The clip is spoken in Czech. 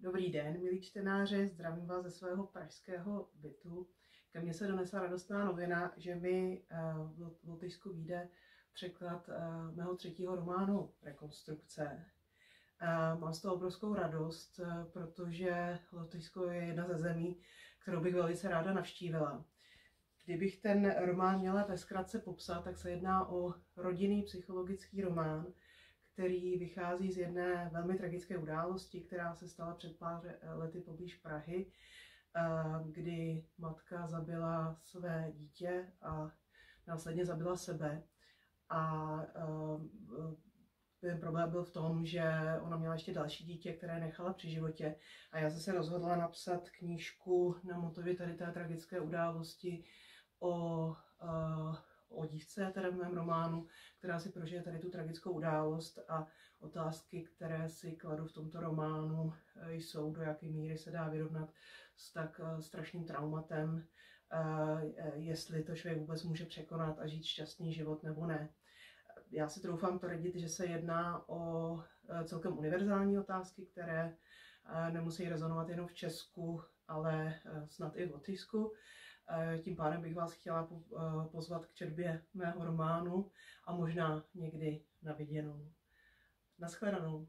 Dobrý den, milí čtenáři, zdravím vás ze svého pražského bytu. Ke mně se donesla radostná novina, že mi v Lotyšsku vyjde překlad mého třetího románu Rekonstrukce. Mám z toho obrovskou radost, protože Lotyšsko je jedna ze zemí, kterou bych velice ráda navštívila. Kdybych ten román měla ve zkratce popsat, tak se jedná o rodinný psychologický román, který vychází z jedné velmi tragické události, která se stala před pár lety poblíž Prahy, kdy matka zabila své dítě a následně zabila sebe. A ten problém byl v tom, že ona měla ještě další dítě, které nechala při životě. A já jsem se rozhodla napsat knížku na motivy tady té tragické události o dívce, tedy v mém románu, která si prožije tady tu tragickou událost, a otázky, které si kladu v tomto románu, jsou, do jaké míry se dá vyrovnat s tak strašným traumatem, jestli to člověk vůbec může překonat a žít šťastný život nebo ne. Já si troufám tvrdit, že se jedná o celkem univerzální otázky, které nemusí rezonovat jenom v Česku, ale snad i v Lotyšsku. Tím pádem bych vás chtěla pozvat k četbě mého románu a možná někdy na viděnou. Naschledanou.